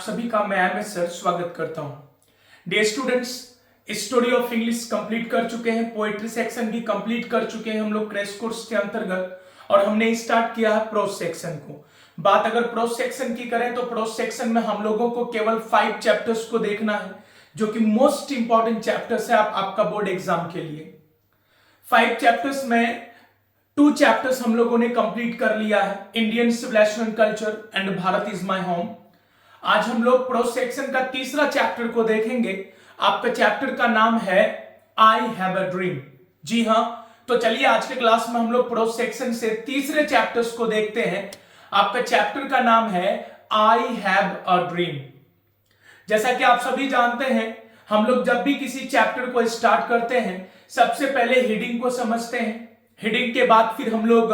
सभी का मैं एम एस सर स्वागत करता हूं। Dear students, story of English complete कर चुके हैं, पोएट्री सेक्शन भी कंप्लीट कर चुके हैं हम लोग क्रैश कोर्स के अंतर्गत, और हमने स्टार्ट किया है प्रोज सेक्शन को। बात अगर प्रोज सेक्शन की करें तो प्रोज सेक्शन में हम लोगों को केवल 5 चैप्टर्स को देखना है, जो कि मोस्ट इंपॉर्टेंट चैप्टर्स है आपका बोर्ड एग्जाम के लिए। 5 चैप्टर्स में 2 चैप्टर्स हम लोगों ने कंप्लीट कर लिया है, Indian civilisation and culture and Bharat is my home. आज हम लोग प्रोज सेक्शन का तीसरा चैप्टर को देखेंगे। आपका चैप्टर का नाम है आई हैव अ ड्रीम। जी हां, तो चलिए आज के क्लास में हम लोग प्रोज सेक्शन से तीसरे चैप्टर्स को देखते हैं। आपका चैप्टर का नाम है आई हैव अ ड्रीम। जैसा कि आप सभी जानते हैं, हम लोग जब भी किसी चैप्टर को स्टार्ट करते हैं सबसे पहले हेडिंग को समझते हैं। हेडिंग के बाद फिर हम लोग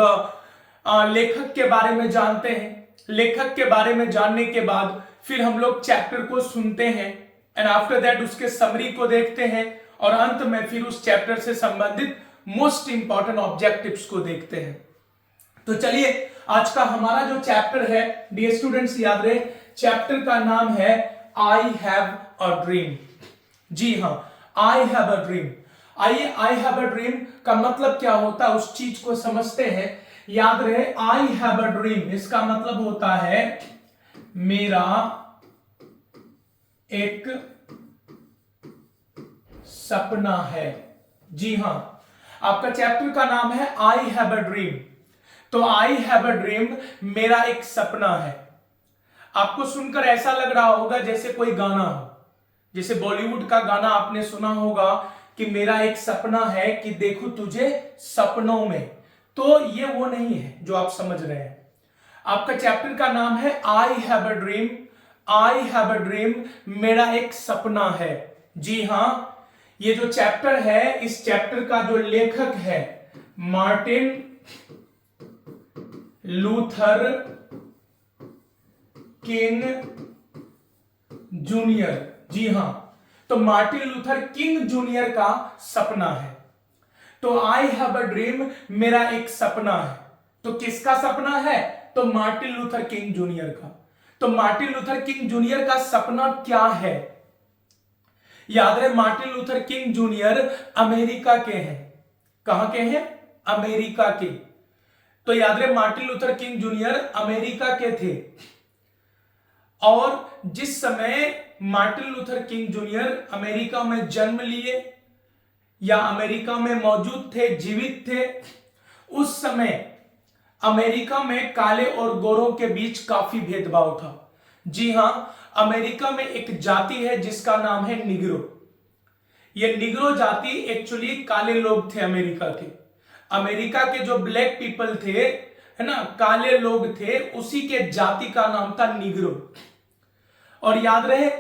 लेखक के बारे में जानते हैं। लेखक के बारे में जानने के बाद फिर हम लोग चैप्टर को सुनते हैं एंड आफ्टर दैट उसके समरी को देखते हैं, और अंत में फिर उस चैप्टर से संबंधित मोस्ट इंपॉर्टेंट ऑब्जेक्टिव्स को देखते हैं। तो चलिए आज का हमारा जो चैप्टर है, डियर स्टूडेंट्स याद रहे, चैप्टर का नाम है आई हैव अ ड्रीम। जी हां, आई हैव अ ड्रीम। आइए आई हैव अ ड्रीम का मतलब क्या होता है उस चीज को समझते हैं। याद रहे, आई हैव अ ड्रीम इसका मतलब होता है मेरा एक सपना है। जी हां, आपका चैप्टर का नाम है आई हैव अ ड्रीम। तो आई हैव अ ड्रीम मेरा एक सपना है। आपको सुनकर ऐसा लग रहा होगा जैसे कोई गाना हो, जैसे बॉलीवुड का गाना आपने सुना होगा कि मेरा एक सपना है कि देखूं तुझे सपनों में। तो ये वो नहीं है जो आप समझ रहे हैं। आपका चैप्टर का नाम है आई have a dream. I have a dream मेरा एक सपना है। जी हां, ये जो चैप्टर है, इस चैप्टर का जो लेखक है मार्टिन लूथर किंग जूनियर। जी हां, तो मार्टिन लूथर किंग जूनियर का सपना है। तो आई हैव अ ड्रीम मेरा एक सपना है। तो किसका सपना है? तो मार्टिन लूथर किंग जूनियर का। तो मार्टिन लूथर किंग जूनियर का सपना क्या है? याद रहे, Martin Luther King junior America के हैं। कहां के हैं? अमेरिका के। तो याद रहे, Martin Luther King junior America के थे, और जिस समय Martin Luther King junior America में जन्म लिए या अमेरिका में मौजूद थे, जीवित थे, उस समय अमेरिका में काले और गोरों के बीच काफी भेदभाव था। जी हां, अमेरिका में एक जाति है जिसका नाम है निग्रो। यह निग्रो जाति एक्चुअली काले लोग थे अमेरिका के। अमेरिका के जो ब्लैक पीपल थे, है ना, काले लोग थे, उसी के जाति का नाम था निग्रो। और याद रहे,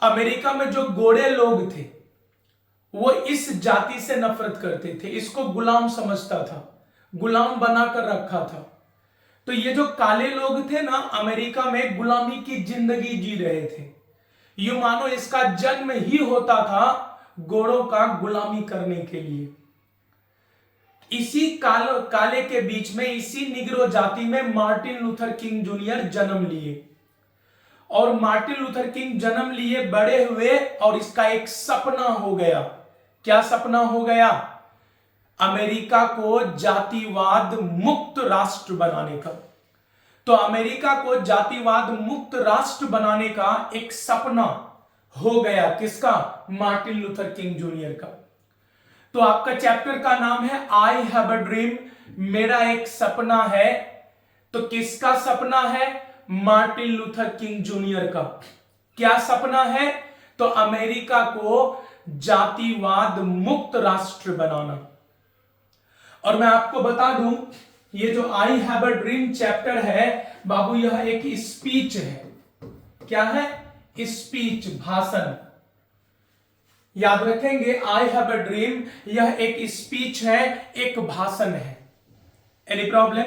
अमेरिका में जो गोरे लोग थे वो इस जाति से नफरत करते थे, इसको गुलाम समझता था, गुलाम बनाकर रखा था। तो ये जो काले लोग थे ना, अमेरिका में गुलामी की जिंदगी जी रहे थे। यूं मानो इसका जन्म ही होता था गोरों का गुलामी करने के लिए। इसी काले के बीच में, इसी निग्रो जाति में मार्टिन लूथर किंग जूनियर जन्म लिए। और मार्टिन लूथर किंग जन्म लिए, बड़े हुए, और इसका एक सपना हो गया। क्या सपना हो गया? अमेरिका को जातिवाद मुक्त राष्ट्र बनाने का। तो अमेरिका को जातिवाद मुक्त राष्ट्र बनाने का एक सपना हो गया। किसका? मार्टिन लूथर किंग जूनियर का। तो आपका चैप्टर का नाम है आई हैव अ ड्रीम, मेरा एक सपना है। तो किसका सपना है? मार्टिन लूथर किंग जूनियर का। क्या सपना है? तो अमेरिका को जातिवाद मुक्त राष्ट्र बनाना। और मैं आपको बता दूं, ये जो आई हैव अ ड्रीम चैप्टर है बाबू, यह एक स्पीच है। क्या है? स्पीच, भाषण। याद रखेंगे, आई हैव अ ड्रीम यह एक स्पीच है, एक भाषण है। Any problem?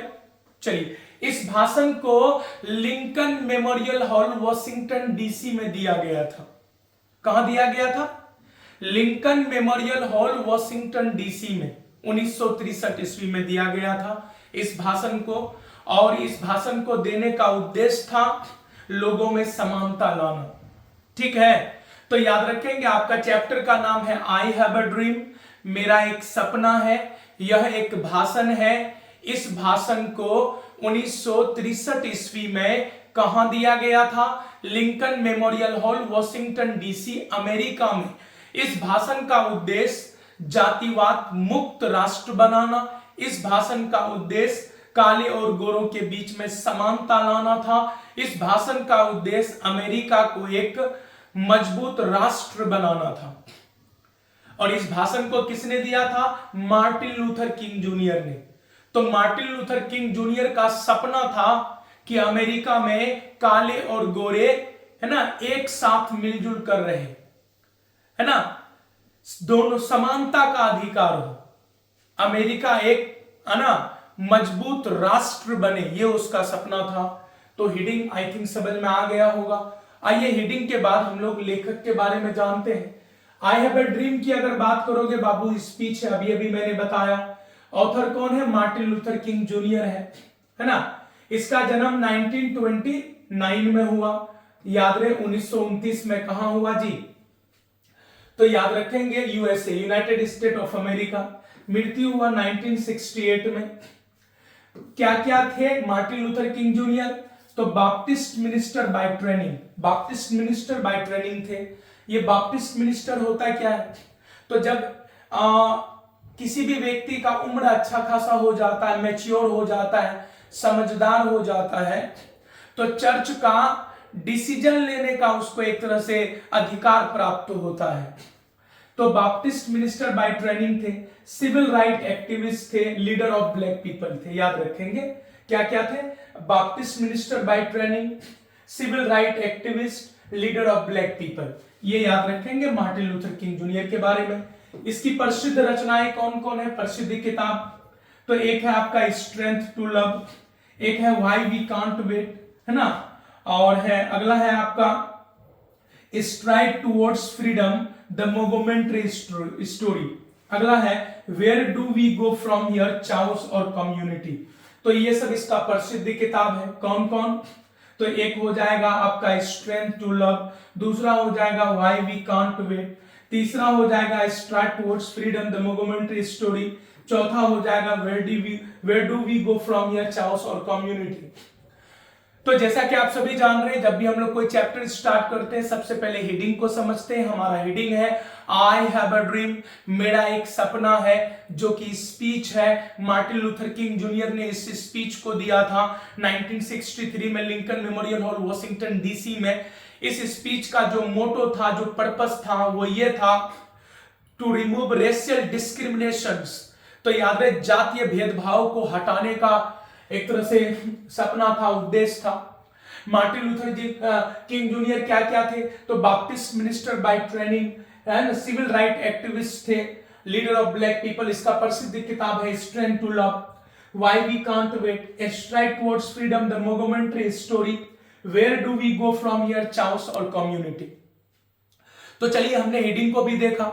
चलिए, इस भाषण को Lincoln memorial hall Washington DC में दिया गया था। कहां दिया गया था? Lincoln memorial hall Washington DC में 1963 ईस्वी में दिया गया था इस भाषण को। और इस भाषण को देने का उद्देश्य था लोगों में समानता लाना। ठीक है, तो याद रखेंगे आपका चैप्टर का नाम है आई हैव अ ड्रीम, मेरा एक सपना है। यह एक भाषण है। इस भाषण को 1963 ईस्वी में कहां दिया गया था? Lincoln memorial hall, Washington DC, America में। इस भाषण का उद्देश्य जातिवाद मुक्त राष्ट्र बनाना। इस भाषण का उद्देश्य काले और गोरों के बीच में समानता लाना था। इस भाषण का उद्देश्य अमेरिका को एक मजबूत राष्ट्र बनाना था। और इस भाषण को किसने दिया था? मार्टिन लूथर किंग जूनियर ने। तो मार्टिन लूथर किंग जूनियर का सपना था कि अमेरिका में काले और गोरे, है ना, एक साथ मिलजुल कर रहे, है ना, दोनों समानता का अधिकार हो, अमेरिका एक, है ना, मजबूत राष्ट्र बने, ये उसका सपना था। तो हेडिंग आई थिंक समझ में आ गया होगा। आइए हेडिंग के बाद हम लोग लेखक के बारे में जानते हैं। आई हैव अ ड्रीम की अगर बात करोगे बाबू, स्पीच है, अभी अभी मैंने बताया। ऑथर कौन है? मार्टिन लूथर किंग जूनियर है ना। इसका जन्म 1929 में हुआ। याद रहे 1929 में कहां हुआ जी? तो याद रखेंगे USA, United state of America. मृत्यु हुआ 1968 में। क्या क्या थे मार्टिन लूथर किंग जूनियर? तो Baptist minister by training, Baptist minister by training थे। ये बाप्टिस्ट मिनिस्टर होता क्या है? तो जब किसी भी व्यक्ति का उम्र अच्छा खासा हो जाता है, मैच्योर हो जाता है, समझदार हो जाता है, तो चर्च का डिसीजन लेने का उसको एक तरह से अधिकार प्राप्त होता है। तो बाप्टिस्ट मिनिस्टर बाय ट्रेनिंग थे, सिविल राइट एक्टिविस्ट थे, लीडर ऑफ ब्लैक पीपल थे। याद रखेंगे क्या क्या थे? Baptist minister by training, civil right activist, leader of black people. ये याद रखेंगे मार्टिन लूथर किंग जूनियर के बारे में। इसकी प्रसिद्ध रचनाएं कौन कौन है? प्रसिद्ध किताब तो एक है आपका स्ट्रेंथ टू लव, एक है व्हाई वी कांट वेट, है ना, और है अगला है आपका stride towards freedom the Montgomery story, अगला है where do we go from here chaos और कम्युनिटी। तो ये सब इसका प्रसिद्ध किताब है। कौन कौन? तो एक हो जाएगा आपका स्ट्रेंथ टू लव, दूसरा हो जाएगा व्हाई वी कांट वेट, तीसरा हो जाएगा stride towards freedom the Montgomery story, चौथा हो जाएगा where do we go from here chaos और कम्युनिटी। तो जैसा कि आप सभी जान रहे हैं, जब भी हम लोग कोई चैप्टर स्टार्ट करते हैं सबसे पहले हेडिंग को समझते हैं। हमारा हेडिंग है आई हैव अ ड्रीम, मेरा एक सपना है, जो कि स्पीच है। मार्टिन लूथर किंग जूनियर ने इस स्पीच को दिया था 1963 में Lincoln memorial hall, Washington DC में। इस स्पीच का जो मोटो था, जो पर्पस था, वो ये था टू रिमूव रेशियल डिस्क्रिमिनेशंस। तो याद रहे जातीय भेदभाव को हटाने का एक तरह से सपना था, उद्देश्य था। मार्टिन लूथर किंग जूनियर क्या क्या थे? तो Baptist minister by training and civil right activist थे, लीडर ऑफ ब्लैक पीपल। इसका प्रसिद्ध किताब है strength to love, why we can't wait, a stride towards freedom the Montgomery story, where do we go from here chaos और community. तो चलिए हमने heading को भी देखा।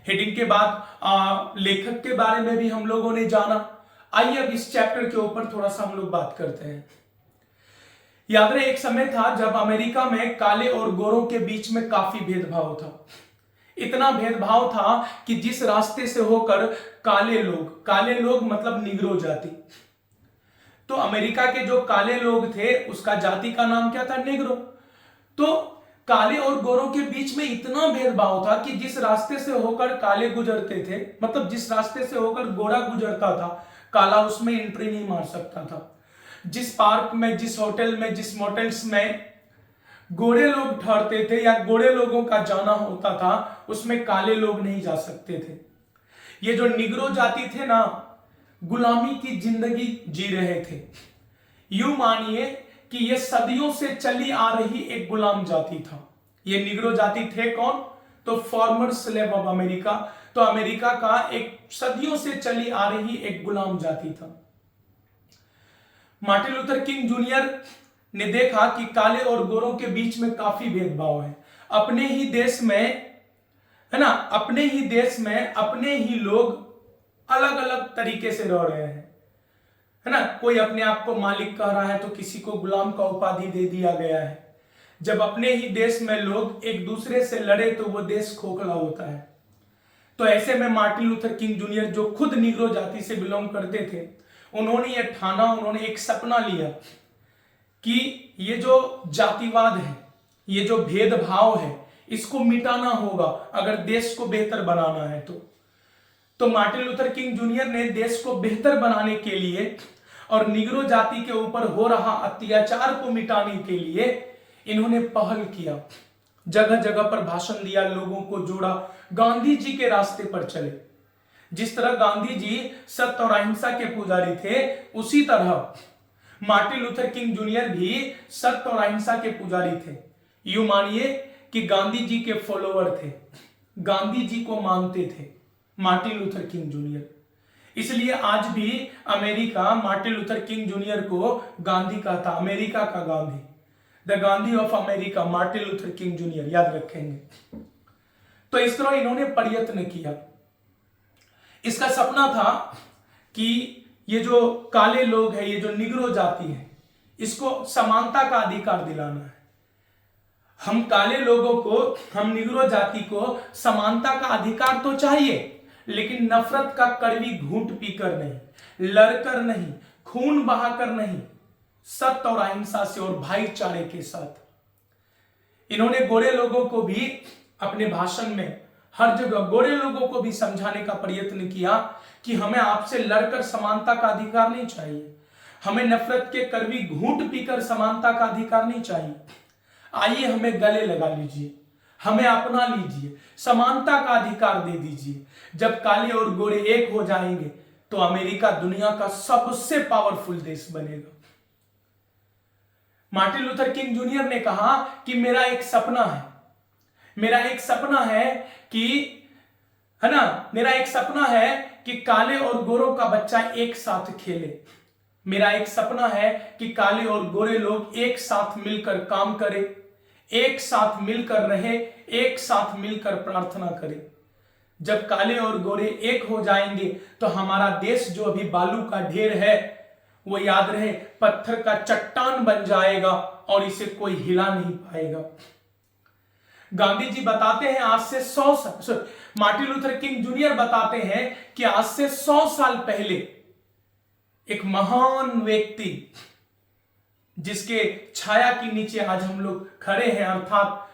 हेडिंग के बाद लेखक के बारे में भी हम लोगों ने जाना। आइए अब इस चैप्टर के ऊपर थोड़ा सा हम लोग बात करते हैं। याद रहे एक समय था जब अमेरिका में काले और गोरों के बीच में काफी भेदभाव था। इतना भेदभाव था कि जिस रास्ते से होकर काले लोग मतलब निग्रो जाति, तो अमेरिका के जो काले लोग थे उसका जाति का नाम क्या था? निग्रो। तो काले और गोरों के बीच में इतना भेदभाव था कि जिस रास्ते से होकर काले गुजरते थे, मतलब जिस रास्ते से होकर गोरा गुजरता था, काला उसमें एंट्री नहीं मार सकता था। जिस पार्क में, जिस होटल में, जिस मोटेल्स में गोरे लोग ठहरते थे या गोरे लोगों का जाना होता था, उसमें काले लोग नहीं जा सकते थे। ये जो निग्रो जाति थे ना, गुलामी की जिंदगी जी रहे थे। यूं मानिए कि ये सदियों से चली आ रही एक गुलाम जाति था। ये निग्रो जाति थे कौन? तो फॉर्मर स्लेव ऑफ अमेरिका। तो अमेरिका का एक सदियों से चली आ रही एक गुलाम जाति था। मार्टिन लूथर किंग जूनियर ने देखा कि काले और गोरों के बीच में काफी भेदभाव है। अपने ही देश में, है ना, अपने ही देश में अपने ही लोग अलग अलग तरीके से रह रहे हैं, है ना। कोई अपने आप को मालिक कह रहा है तो किसी को गुलाम का उपाधि दे दिया गया है। जब अपने ही देश में लोग एक दूसरे से लड़े तो वो देश खोखला होता है। तो ऐसे में मार्टिन लूथर किंग जूनियर, जो खुद निग्रो जाति से बिलोंग करते थे, उन्होंने ये ठाना, उन्होंने एक सपना लिया कि ये जो जातिवाद है, ये जो भेदभाव है, इसको मिटाना होगा अगर देश को बेहतर बनाना है। तो मार्टिन लूथर किंग जूनियर ने देश को बेहतर बनाने के लिए और निग्रो जाति के ऊपर हो रहा अत्याचार को मिटाने के लिए इन्होंने पहल किया, जगह जगह पर भाषण दिया, लोगों को जोड़ा, गांधी जी के रास्ते पर चले। जिस तरह गांधी जी सत्य और अहिंसा के पुजारी थे, उसी तरह मार्टिन लूथर किंग जूनियर भी सत्य और अहिंसा के पुजारी थे। यूं मानिए कि गांधी जी के फॉलोअर थे, गांधी जी को मानते थे मार्टिन लूथर किंग जूनियर। इसलिए आज भी America Martin Luther King junior को गांधी कहता, अमेरिका का Gandhi, the Gandhi of America, Martin Luther King junior, याद रखेंगे। तो इस तरह इन्होंने प्रयत्न किया। इसका सपना था कि ये जो काले लोग हैं, ये जो निग्रो जाति है, इसको समानता का अधिकार दिलाना है। हम काले लोगों को, हम निग्रो जाति को समानता का अधिकार तो चाहिए, लेकिन नफरत का कड़वी घूंट पीकर नहीं, लड़कर नहीं, खून बहाकर नहीं, सत्य और अहिंसा से और भाईचारे के साथ। इन्होंने गोरे लोगों को भी अपने भाषण में हर जगह गोरे लोगों को भी समझाने का प्रयत्न किया कि हमें आपसे लड़कर समानता का अधिकार नहीं चाहिए, हमें नफरत के कड़वी घूंट पीकर समानता का अधिकार नहीं चाहिए। आइए हमें गले लगा लीजिए, हमें अपना लीजिए, समानता का अधिकार दे दीजिए। जब काले और गोरे एक हो जाएंगे तो अमेरिका दुनिया का सबसे पावरफुल देश बनेगा। मार्टिन लूथर किंग जूनियर ने कहा कि मेरा एक सपना है, मेरा एक सपना है कि, है ना, मेरा एक सपना है कि काले और गोरों का बच्चा एक साथ खेले। मेरा एक सपना है कि काले और गोरे लोग एक साथ मिलकर काम करें, एक साथ मिलकर रहे, एक साथ मिलकर प्रार्थना करें। जब काले और गोरे एक हो जाएंगे तो हमारा देश जो अभी बालू का ढेर है, वो याद रहे पत्थर का चट्टान बन जाएगा और इसे कोई हिला नहीं पाएगा। गांधी जी बताते हैं आज से 100 साल, मार्टिन लूथर किंग जूनियर बताते हैं कि आज से 100 साल पहले एक महान व्यक्ति, जिसके छाया के नीचे आज हम लोग खड़े हैं, अर्थात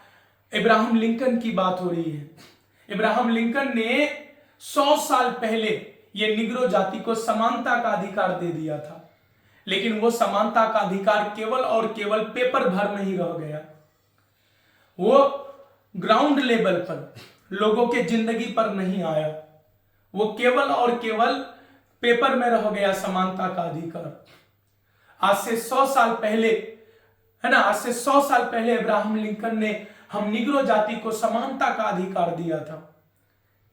इब्राहिम लिंकन की बात हो रही है। इब्राहिम लिंकन ने 100 साल पहले ये निग्रो जाति को समानता का अधिकार दे दिया था, लेकिन वो समानता का अधिकार केवल और केवल पेपर भर में ही रह गया। वो ग्राउंड लेवल पर लोगों के जिंदगी पर नहीं आया, वो केवल और केवल पेपर में रह गया समानता का अधिकार। आज से 100 साल पहले, है ना, आज से 100 साल पहले इब्राहिम लिंकन ने हम निग्रो जाति को समानता का अधिकार दिया था।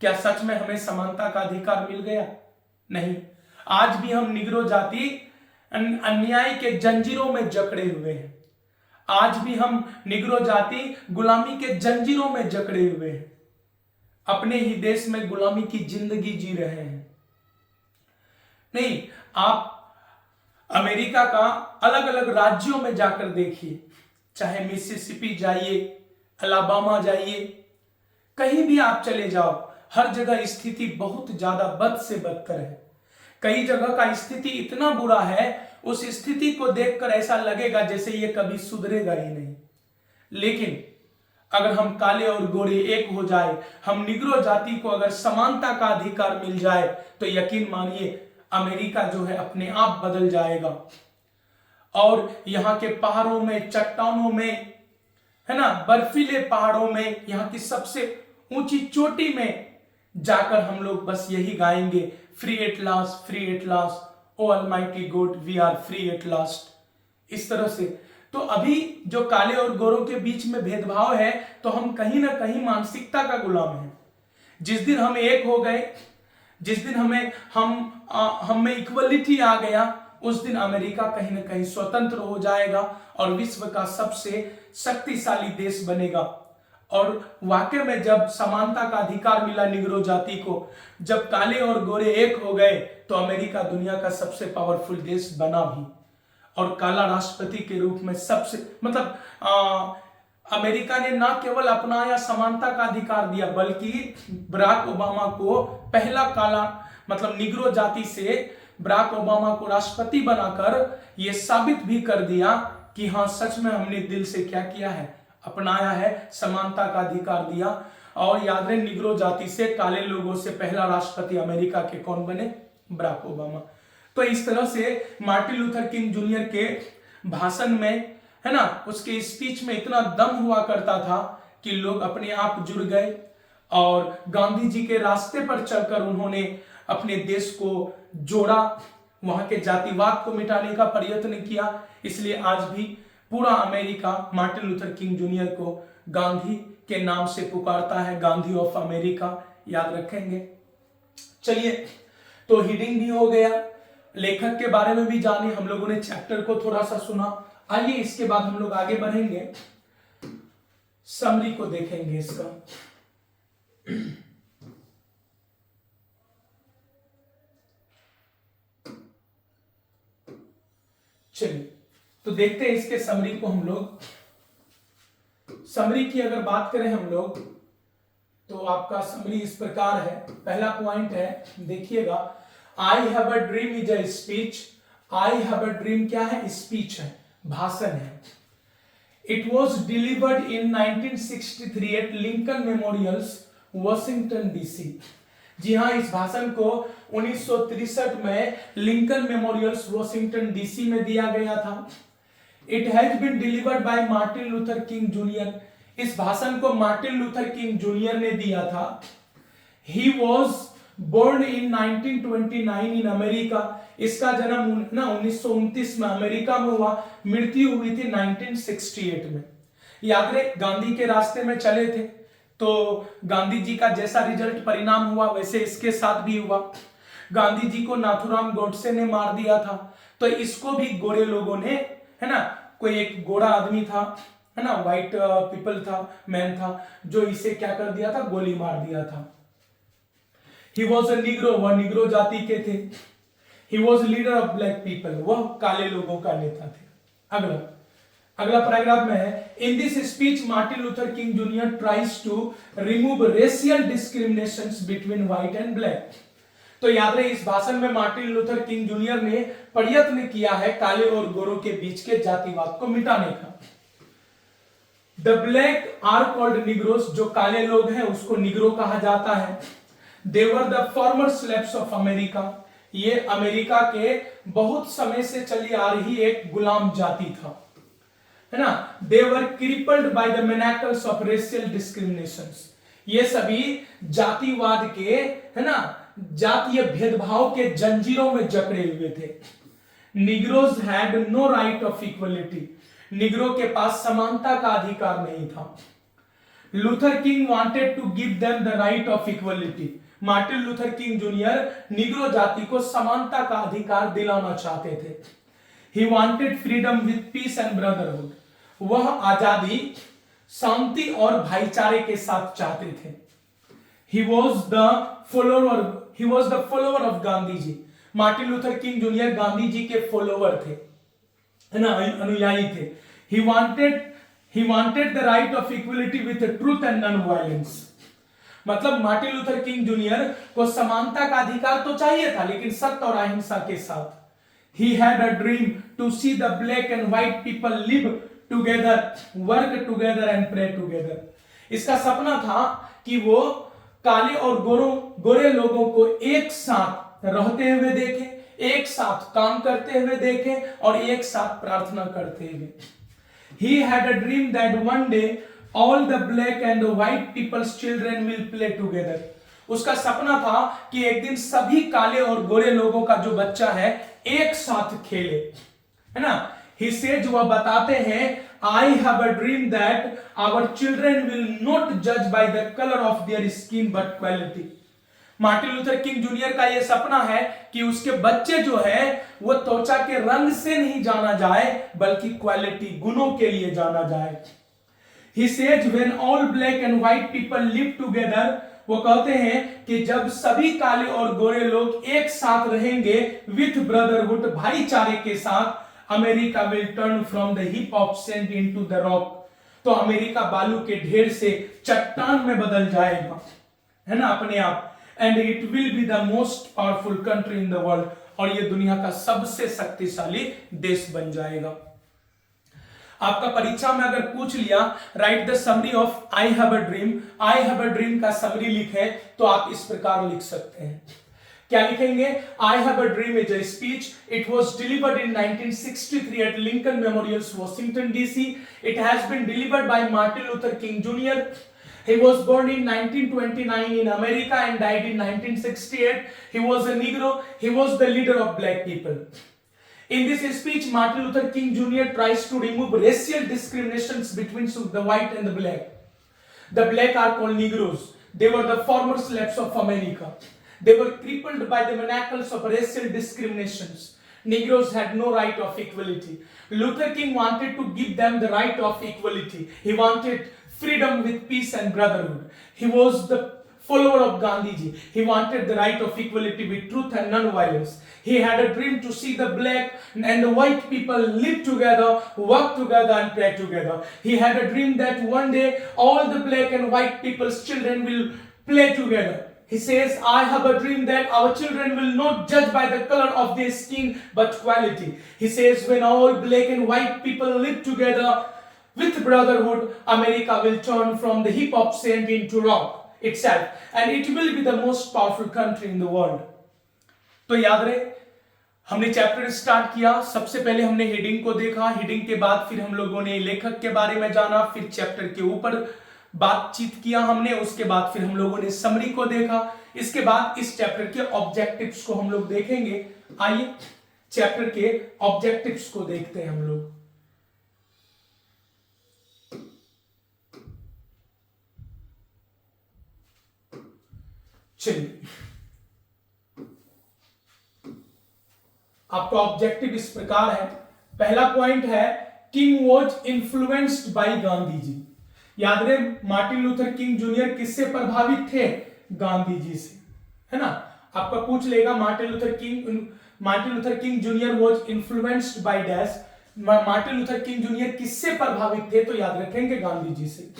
क्या सच में हमें समानता का अधिकार मिल गया? नहीं। आज भी हम निग्रो जाति अन्याय के जंजीरों में जकड़े हुए हैं। आज भी हम निग्रो जाति गुलामी के जंजीरों में जकड़े हुए हैं, अपने ही देश में गुलामी की जिंदगी जी रहे हैं। नहीं, आप अमेरिका का अलग अलग राज्यों में जाकर देखिए, चाहे मिसिसिपी जाइए, अलाबामा जाइए, कहीं भी आप चले जाओ, हर जगह स्थिति बहुत ज्यादा बद से बदतर है। कई जगह का स्थिति इतना बुरा है, उस स्थिति को देखकर ऐसा लगेगा जैसे ये कभी सुधरेगा ही नहीं। लेकिन अगर हम काले और गोरे एक हो जाए, हम निग्रो जाति को अगर समानता का अधिकार मिल जाए, तो यकीन मानिए अमेरिका जो है अपने आप बदल जाएगा। और यहाँ के पहाड़ों में, चट्टानों में, है ना, बर्फीले पहाड़ों में, यहाँ की सबसे ऊंची चोटी में जाकर हम लोग बस यही गाएंगे, free at last, free at last, O almighty God we are free at last. इस तरह से तो अभी जो काले और गोरों के बीच में भेदभाव है, तो हम कहीं ना कहीं मानसिकता का गुलाम है। जिस दिन हम एक हो गए, जिस दिन हम में इक्वलिटी आ गया, उस दिन अमेरिका कहीं ना कहीं स्वतंत्र हो जाएगा और विश्व का सबसे शक्तिशाली देश बनेगा। और वाकई में जब समानता का अधिकार मिला निग्रो जाति को, जब काले और गोरे एक हो गए, तो अमेरिका दुनिया का सबसे पावरफुल देश बना भी, और काला राष्ट्रपति के रूप में सबसे, मतलब अमेरिका ने ना केवल अपनाया समानता का अधिकार दिया, बल्कि बराक ओबामा को पहला काला मतलब निग्रो जाति से बराक ओबामा को राष्ट्रपति बनाकर यह साबित भी कर दिया कि हाँ सच में हमने दिल से क्या किया है, अपनाया है, समानता का अधिकार दिया। और याद रहे निग्रो जाति से काले लोगों से पहला राष्ट्रपति अमेरिका के कौन बने, बराक ओबामा। तो इस तरह से मार्टिन लूथर किंग जूनियर के भाषण में है ना, उसके स्पीच में इतना दम हुआ करता था कि लोग अपने आप जुड़ गए और गांधी जी के रास्ते पर चलकर उन्होंने अपने देश को जोड़ा, वहां के जातिवाद को मिटाने का प्रयत्न किया। इसलिए आज भी पूरा America Martin Luther King junior को गांधी के नाम से पुकारता है, गांधी ऑफ अमेरिका, याद रखेंगे। चलिए, तो हीडिंग भी हो गया, लेखक के बारे में भी जाने, हम लोगों ने चैप्टर को थोड़ा सा सुना। आइए इसके बाद हम लोग आगे बढ़ेंगे, समरी को देखेंगे इसका। चलिए, तो देखते हैं इसके समरी को हम लोग। समरी की अगर बात करें हम लोग तो आपका समरी इस प्रकार है। पहला पॉइंट है, देखिएगा, I have a dream is a speech. I have a dream क्या है, स्पीच है, भाषण है। It was delivered in 1963 at Lincoln memorials, Washington DC. जी हाँ, इस भाषण को 1963 में लिंकन मेमोरियल्स वॉशिंगटन डीसी में दिया गया था। It has been delivered by Martin Luther King Junior. इस भाषण को मार्टिन लूथर किंग जूनियर ने दिया था। He was born in 1929 in America. इसका जन्म 1929 में अमेरिका में हुआ, मृत्यु हुई थी 1968 में। याद रहे गांधी के रास्ते में चले थे, तो गांधी जी का जैसा रिजल्ट परिणाम हुआ वैसे इसके साथ भी हुआ। गांधी जी को नाथुराम गोडसे ने मार दिया था, तो इसको भी गोरे लोगों ने, है ना, कोई एक गोरा आदमी था, है ना, व्हाइट पीपल था, मैन था, जो इसे क्या कर दिया था, गोली मार दिया था। ही वॉज अ निग्रो, वह निग्रो जाति के थे। He was leader of black people, वह काले लोगों का नेता थे। अगला पैराग्राफ में है, in this speech Martin Luther King Junior tries to remove racial discriminations between white and black. तो याद रहे इस भाषण में मार्टिन लूथर किंग जूनियर ने प्रयत्न किया है काले और गोरों के बीच के जातिवाद को मिटाने का। The black are called Negroes, जो काले लोग हैं उसको निग्रो कहा जाता है। They were the former slaves of America, ये अमेरिका के बहुत समय से चली आ रही एक गुलाम जाति था, है ना। They were crippled by the manacles of racial discriminations, ये सभी जातिवाद के, है ना, जातीय भेदभाव के जंजीरों में जकड़े हुए थे। Negroes had no right of equality, negro के पास समानता का अधिकार नहीं था। Luther King wanted to give them the right of equality, Martin Luther King Junior negro जाति को समानता का अधिकार दिलाना चाहते थे। He wanted freedom with peace and brotherhood, वह आजादी, शांति और भाईचारे के साथ चाहते थे। He was the follower of Gandhi ji, Martin Luther King junior Gandhi ji के फॉलोवर थे, है ना, अनुयायी थे। He wanted the right of equality with truth and non-violence, मतलब मार्टिन लूथर किंग जूनियर को समानता का अधिकार तो चाहिए था, लेकिन सत्य और अहिंसा के साथ। He had a dream to see the black and white people live together, work together and pray together। इसका सपना था कि वो काले और गोरे लोगों को एक साथ रहते हुए देखें, एक साथ काम करते हुए देखें और एक साथ प्रार्थना करते हुए। He had a dream that one day all the black and the white people's children will play together। उसका सपना था कि एक दिन सभी काले और गोरे लोगों का जो बच्चा है एक साथ खेले, है ना। He said, वह बताते हैं, I have a dream that our children will not judge by the color of their skin but quality। Martin Luther King Junior का यह सपना है कि उसके बच्चे जो है वो त्वचा के रंग से नहीं जाना जाए बल्कि क्वालिटी, गुणों के लिए जाना जाए। He says when all black and white people live together, वो कहते हैं कि जब सभी काले और गोरे लोग एक साथ रहेंगे विथ ब्रदरहुड, भाईचारे के साथ, America will turn from the hip of sand into the rock. तो अमेरिका बालू के ढेर से चट्टान में बदल जाएगा, है ना, अपने आप। And it will be the most powerful country in the world, और ये दुनिया का सबसे शक्तिशाली देश बन जाएगा। आपका परीक्षा में अगर पूछ लिया right the summary of I have a dream, I have a dream का समरी लिखे तो आप इस प्रकार लिख सकते हैं। क्या लिखेंगे? I have a dream is a speech, it was delivered in 1963 at Lincoln Memorial, Washington DC. It has been delivered by Martin Luther King Junior. He was born in 1929 in America and died in 1968. He was a Negro. He was the leader of black people. In this speech, Martin Luther King Jr. tries to remove racial discriminations between the white and the black. The black are called Negroes. They were the former slaves of America. They were crippled by the manacles of racial discriminations. Negroes had no right of equality. Luther King wanted to give them the right of equality. He wanted freedom with peace and brotherhood. He was the follower of Gandhiji. He wanted the right of equality with truth and non-violence. He had a dream to see the black and the white people live together, work together and play together. He had a dream that one day all the black and white people's children will play together. He says, I have a dream that our children will not judge by the color of their skin but quality. He says, when all black and white people live together with brotherhood, America will turn from the hip hop scene into rock itself, and it will be the most powerful country in the world. तो याद रहे, हमने chapter start किया। सबसे पहले हमने heading को देखा, हेडिंग के बाद फिर हम लोगों ने लेखक के बारे में जाना, फिर चैप्टर के ऊपर बातचीत किया हमने, उसके बाद फिर हम लोगों ने समरी को देखा। इसके बाद इस चैप्टर के ऑब्जेक्टिव्स को हम लोग देखेंगे। आइए चैप्टर के ऑब्जेक्टिव्स को देखते हैं हम लोग। चलिए, आपका ऑब्जेक्टिव इस प्रकार है। पहला पॉइंट है King was influenced by Gandhi ji. याद रहे, मार्टिन लूथर किंग जूनियर किससे प्रभावित थे? गांधी जी से, है ना। आपका पूछ लेगा Martin Luther King junior was influenced by dash. Martin Luther King junior किससे प्रभावित थे? तो याद रखेंगे गांधी जी से।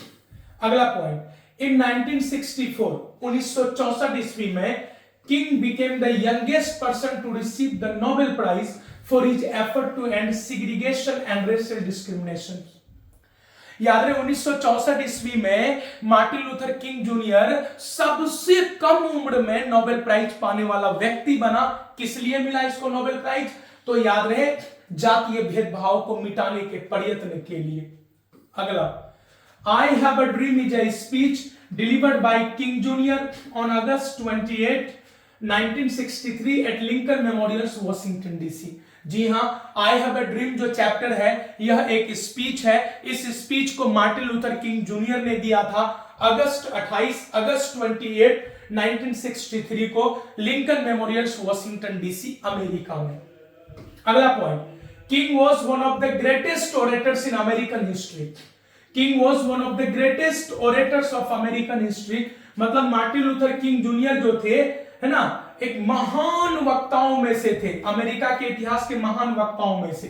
अगला पॉइंट, इन 1964 ईस्वी में King became the youngest person to receive the Nobel Prize for his effort to end segregation and racial discrimination. याद रहे, 1964 ईस्वी में मार्टिन लूथर किंग जूनियर सबसे कम उम्र में नोबेल प्राइज पाने वाला व्यक्ति बना। किस लिए मिला इसको नोबेल प्राइज? तो याद रहे, जातीय भेदभाव को मिटाने के प्रयत्न के लिए। अगला, I have a dream is a speech delivered by King Jr. on August 28, 1963 at Lincoln Memorial, Washington DC. जी हाँ, I have a dream जो चैप्टर है यह एक स्पीच है। इस स्पीच को मार्टिन लूथर किंग जूनियर ने दिया था अगस्त 28, 1963 को Lincoln Memorial, Washington DC, America में। अगला point, king was one of the greatest orators in American history. King was one of the greatest orators of American history, मतलब Martin Luther King junior जो थे, है ना, एक महान वक्ताओं में से थे, अमेरिका के इतिहास के महान वक्ताओं में से।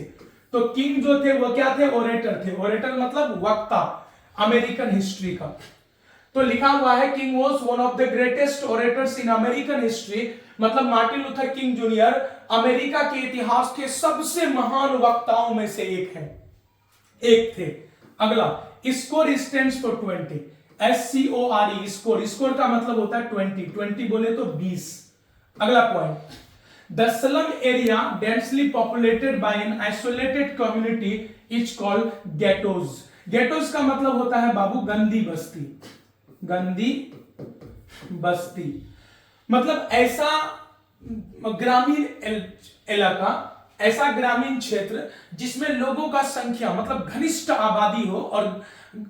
तो किंग जो थे वो क्या थे? ओरेटर थे। ओरेटर मतलब वक्ता अमेरिकन हिस्ट्री का। तो लिखा हुआ है King was one of the greatest orators in American history, मतलब Martin Luther King junior America के इतिहास के सबसे महान वक्ताओं में से एक थे। अगला, score stands for 20, SCORE, score का मतलब होता है 20 बोले तो 20। अगला point, the slum area densely populated by an isolated community is called ghettos. Ghettos का मतलब होता है बाबू गंदी बस्ती। गंदी बस्ती मतलब ऐसा ग्रामीण इलाका, ऐसा ग्रामीण क्षेत्र जिसमें लोगों का संख्या मतलब घनिष्ठ आबादी हो और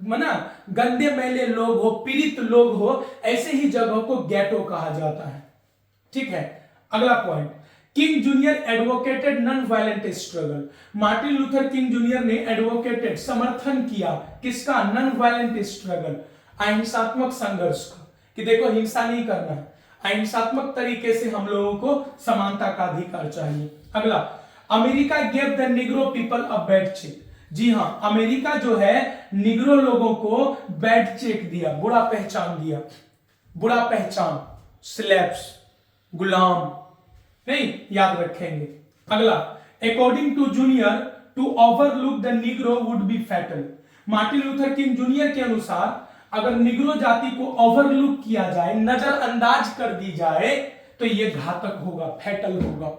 मना गंदे मैले लोग हो, पीड़ित लोग हो, ऐसे ही जगहों को गेटो कहा जाता है। ठीक है। अगला point, king junior advocated non violent struggle. Martin Luther King junior ने एडवोकेटेड समर्थन किया किसका? नॉन वायलेंट स्ट्रगल, अहिंसात्मक संघर्ष का, कि देखो हिंसा नहीं करना है, अहिंसात्मक तरीके से हम लोगों को समानता का अधिकार चाहिए। अगला, America gave the Negro people a bad cheque. जी हां, अमेरिका जो है निग्रो लोगों को बैड चेक दिया, बुरा पहचान दिया, बुरा पहचान, स्लैब्स, गुलाम, नहीं, याद रखेंगे। अगला, according to Junior to overlook the negro would be fatal. Martin Luther King Junior के अनुसार अगर निग्रो जाति को ओवरलुक किया जाए, नजरअंदाज कर दी जाए, तो यह घातक होगा, फैटल होगा।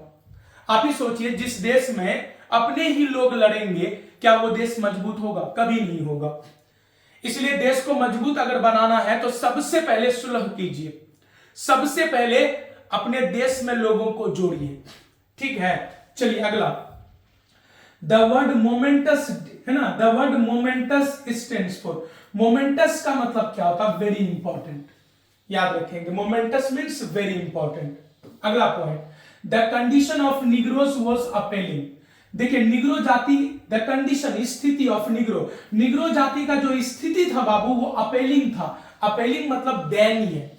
आप ही सोचिए, जिस देश में अपने ही लोग लड़ेंगे, क्या वो देश मजबूत होगा? कभी नहीं होगा। इसलिए देश को मजबूत अगर बनाना है तो सबसे पहले सुलह कीजिए, सबसे पहले अपने देश में लोगों को जोड़िए, ठीक है। चलिए अगला, द वर्ड मोमेंटस है ना, the word momentous stands for. Momentous का मतलब क्या होता है? वेरी इंपॉर्टेंट, याद रखेंगे। Momentous means very important. अगला point, the condition of Negroes was appalling. देखिए, निग्रो जाति, द कंडीशन, स्थिति ऑफ निग्रो, निग्रो जाति का जो स्थिति था बाबू, वो अपेलिंग था। अपेलिंग मतलब दयनीय,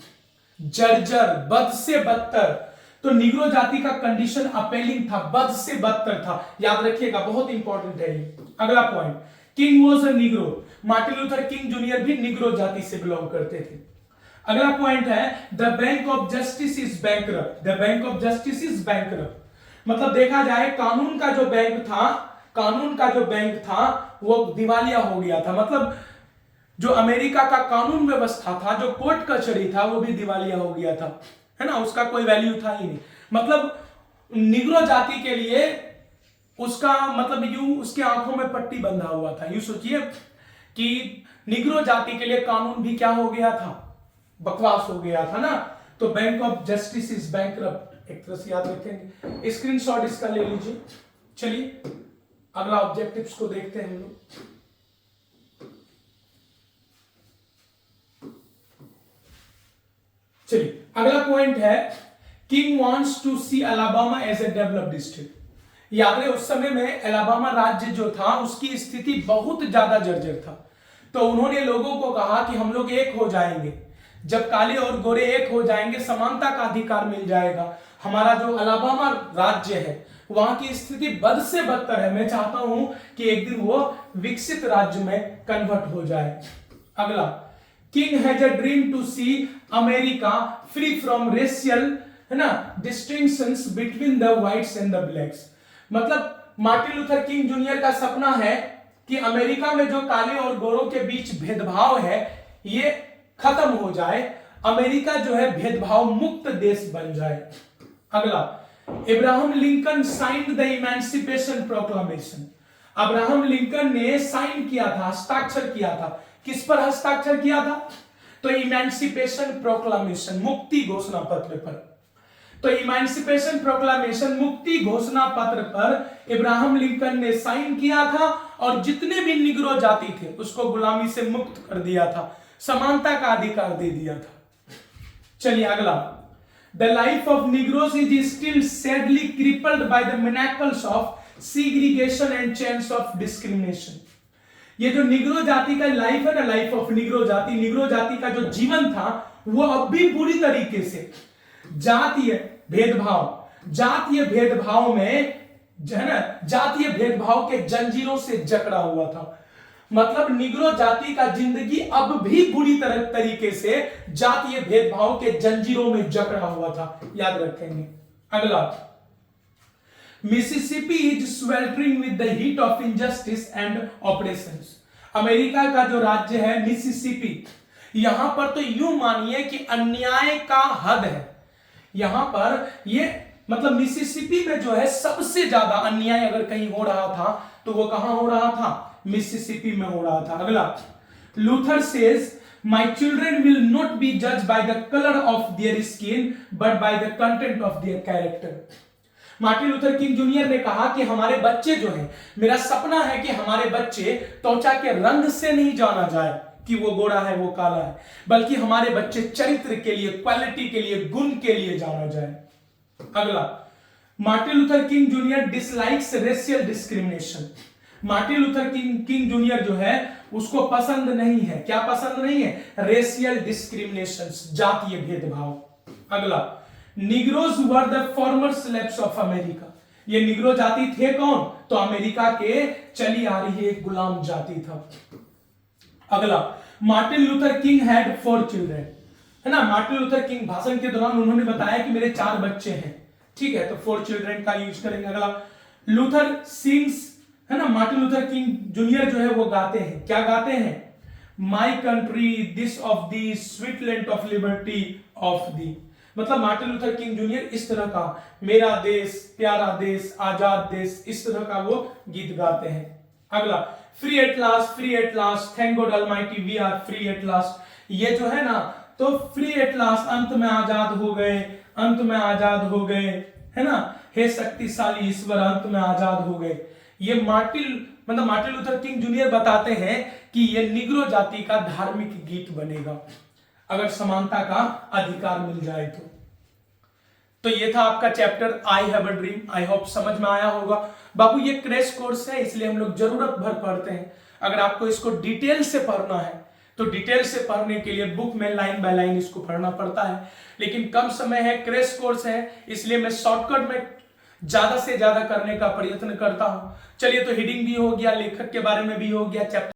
जर्जर, बद से बदतर। तो निग्रो जाति का कंडीशन अपेलिंग था, बद से बदतर था, याद रखिएगा, बहुत इंपॉर्टेंट है ये। अगला point, king was a Negro. Martin Luther King junior भी निग्रो जाति से बिलोंग करते थे। अगला पॉइंट है, the bank of justice is bankrupt. The bank of justice is bankrupt मतलब देखा जाए, कानून का जो बैंक था, कानून का जो बैंक था वो दिवालिया हो गया था। मतलब जो अमेरिका का कानून व्यवस्था था, जो कोर्ट कचहरी था, वो भी दिवालिया हो गया था, है ना, उसका कोई वैल्यू था ही नहीं। मतलब निग्रो जाति के लिए उसका मतलब यूं उसके आंखों में पट्टी बंधा हुआ था। यूं सोचिए कि निग्रो जाति के लिए कानून भी क्या हो गया था? बकवास हो गया था ना। तो bank of justice is bankrupt, एक तरह से याद रखेंगे। स्क्रीनशॉट इसका ले लीजिए। चलिए अगला ऑब्जेक्टिव्स को देखते हैं हम लोग। चलिए अगला पॉइंट है, King wants to see Alabama as a developed state. याद रहे, उस समय में अलाबामा राज्य जो था उसकी स्थिति बहुत ज्यादा जर्जर था। तो उन्होंने लोगों को कहा कि हम लोग एक हो जाएंगे, जब काले और गोरे एक हो जाएंगे समानता का अधिकार मिल जाएगा। हमारा जो अलाबामा राज्य है वहां की स्थिति बद से बदतर है, मैं चाहता हूं कि एक दिन वो विकसित राज्य में कन्वर्ट हो जाए। अगला, King has a dream to see America free from racial, है ना, distinctions between the whites and the blacks. मतलब मार्टिन लूथर किंग जूनियर का सपना है कि अमेरिका में जो काले और गोरों के बीच भेदभाव है ये खत्म हो जाए, अमेरिका जो है भेदभाव मुक्त देश बन जाए। अगला, Abraham Lincoln signed the emancipation proclamation. Abraham Lincoln ने साइन किया था, हस्ताक्षर किया था। किस पर हस्ताक्षर किया था? तो इमेंसिपेशन प्रोक्लामेशन, मुक्ति घोषणा पत्र पर। तो इमेंसिपेशन प्रोक्लामेशन, मुक्ति घोषणा पत्र पर अब्राहम लिंकन ने साइन किया था और जितने भी निग्रो जाति थे उसको गुलामी से मुक्त कर दिया था, समानता का अधिकार दे दिया था। चलिए अगला, the life of Negroes is still sadly crippled by the manacles of segregation and chains of discrimination. ये जो निग्रो जाति का लाइफ है ना, लाइफ ऑफ निग्रो जाति, निग्रो जाति का जो जीवन था वो अब भी पूरी तरीके से जातीय भेदभाव, जातीय भेदभाव में है ना, जातीय भेदभाव के जंजीरों से जकड़ा हुआ था। मतलब निग्रो जाति का जिंदगी अब भी बुरी तरीके से जातीय भेदभाव के जंजीरों में जकड़ा हुआ था, याद रखेंगे। अगला, Mississippi is sweltering with the heat of injustice and operations. America का जो राज्य है मिसिसिपी, यहां पर तो यूं मानिए कि अन्याय का हद है। यहां पर ये मतलब मिसिसिपी में जो है सबसे ज्यादा अन्याय अगर कहीं हो रहा था तो वो कहां हो रहा था? मिसिसिपी में हो रहा था। अगला, Luther says my children will not be judged by the colour of their skin but by the content of their character. Martin Luther King junior ने कहा कि हमारे बच्चे जो हैं, मेरा सपना है कि हमारे बच्चे त्वचा के रंग से नहीं जाना जाए कि वो गोरा है वो काला है, बल्कि हमारे बच्चे चरित्र के लिए, क्वालिटी के लिए, गुण के लिए जाना जाए। अगला, Martin Luther King junior dislikes racial discrimination. Martin Luther King junior जो है उसको पसंद नहीं है, क्या पसंद नहीं है? रेशियल डिस्क्रिमिनेशन, जातीय भेदभाव। अगला, Negroes were the former slaves of America. ये निग्रो जाति थे कौन? तो अमेरिका के चली आ रही एक गुलाम जाति था। अगला, Martin Luther king had 4 children, है ना। मार्टिन लूथर किंग भाषण के दौरान उन्होंने बताया कि मेरे 4 बच्चे हैं, ठीक है, तो 4 चिल्ड्रन का यूज करेंगे। अगला, लूथर सिंग्स, है ना। मार्टिन लूथर किंग जूनियर जो है वो गाते हैं, क्या गाते हैं? My country this of the sweet land of liberty of the. मतलब मार्टिन लूथर किंग जूनियर इस तरह का, मेरा देश, प्यारा देश, आजाद देश, इस तरह का वो गीत गाते हैं। अगला, free at last, thank God almighty we are free at last. ये जो है ना, तो फ्री एट लास्ट, अंत में आजाद हो गए, अंत में आजाद हो गए, है ना। हे शक्तिशाली ईश्वर, अंत में आजाद हो गए। ये मार्टिन लूथर किंग जूनियर बताते हैं कि ये निग्रो जाति का धार्मिक गीत बनेगा अगर समानता का अधिकार मिल जाए तो ये था आपका chapter I have a dream. I hope समझ में आया होगा। बाबू ये क्रैश कोर्स है, इसलिए हम लोग जरूरत भर पढ़ते हैं। अगर आपको इसको डिटेल से पढ़ना है तो डिटेल से पढ़ने के लिए बुक में लाइन बाय लाइन इसको पढ़ना पड़ता है, लेकिन कम समय है, क्रैश कोर्स है, इसलिए मैं शॉर्टकट में ज्यादा से ज्यादा करने का प्रयत्न करता हूं। चलिए, तो हेडिंग भी हो गया, लेखक के बारे में भी हो गया, चैप्टर